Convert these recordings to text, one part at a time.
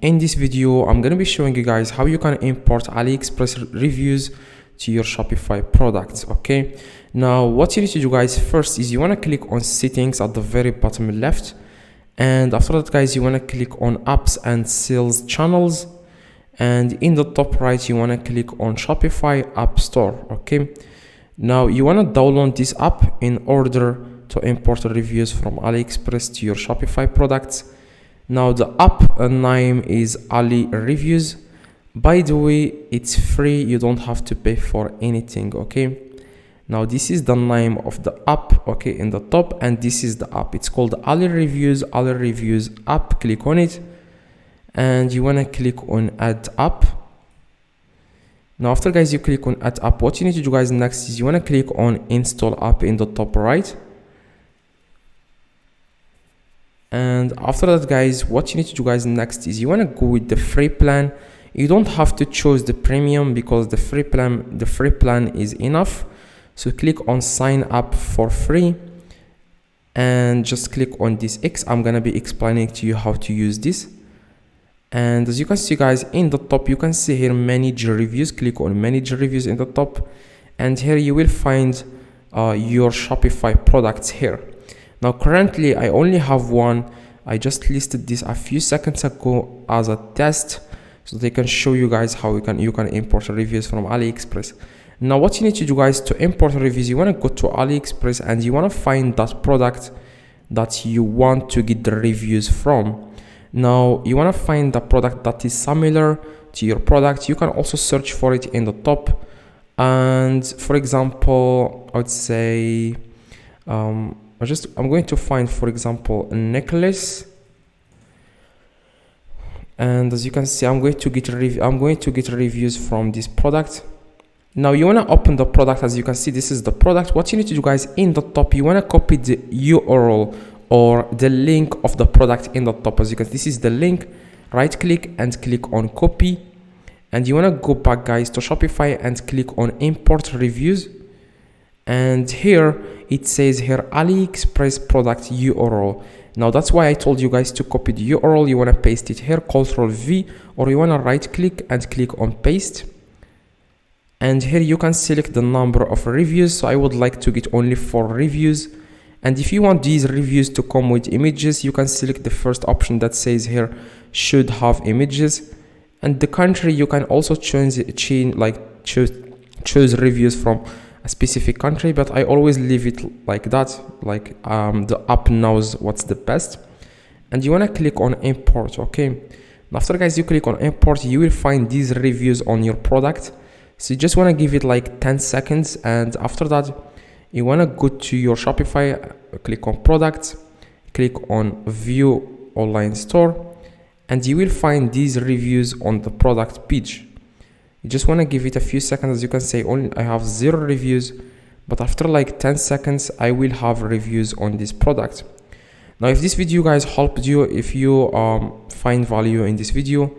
In this video, I'm going to be showing you guys how you can import AliExpress reviews to your Shopify products. Okay, now what you need to do, guys, first is you want to click on settings at the very bottom left, and after that, guys, you want to click on apps and sales channels, and in the top right you want to click on Shopify App Store. Okay, now you want to download this app in order to import reviews from AliExpress to your Shopify products. Now the app name is Ali Reviews. By the way, it's free, you don't have to pay for anything. Okay, now this is the name of the app, okay, in the top, and this is the app. It's called Ali Reviews app. Click on it and you want to click on add app. Now after, guys, you click on add app, what you need to do, guys, next is you want to click on install app in the top right. And after that, guys, what you need to do, guys, next is you want to go with the free plan. You don't have to choose the premium because the free plan is enough. So click on sign up for free and just click on this X. I'm gonna be explaining to you how to use this. And as you can see, guys, in the top you can see here manage reviews. Click on manage reviews in the top, and here you will find your Shopify products here. Now currently I only have one. I just listed this a few seconds ago as a test so they can show you guys how you can import reviews from AliExpress. Now what you need to do, guys, to import reviews, you want to go to AliExpress and you want to find that product that you want to get the reviews from. Now you want to find the product that is similar to your product. You can also search for it in the top, and for example I would say I'm going to find, for example, a necklace, and as you can see, I'm going to get reviews from this product. Now you want to open the product. As you can see, this is the product. What you need to do, guys, in the top, you want to copy the URL or the link of the product in the top. As you can see, this is the link. Right click and click on copy, and you want to go back, guys, to Shopify and click on import reviews. And here it says here AliExpress product URL. Now that's why I told you guys to copy the URL. You want to paste it here, Ctrl V, or you want to right click and click on paste. And here you can select the number of reviews. So I would like to get only 4 reviews. And if you want these reviews to come with images, you can select the first option that says here should have images. And the country, you can also choose reviews from a specific country, but I always leave it like that, like the app knows what's the best. And you want to click on import. Okay, after, guys, you click on import, you will find these reviews on your product. So you just want to give it like 10 seconds, and after that you want to go to your Shopify, click on products, click on view online store, and you will find these reviews on the product page. You just want to give it a few seconds. As you can see, I have 0 reviews, but after like 10 seconds I will have reviews on this product. Now if this video, guys, helped you, if you find value in this video,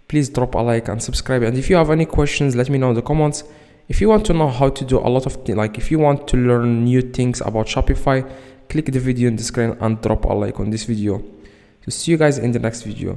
please drop a like and subscribe. And if you have any questions, let me know in the comments. If you want to know how to do a lot of if you want to learn new things about Shopify, click the video in the screen and drop a like on this video. So see you guys in the next video.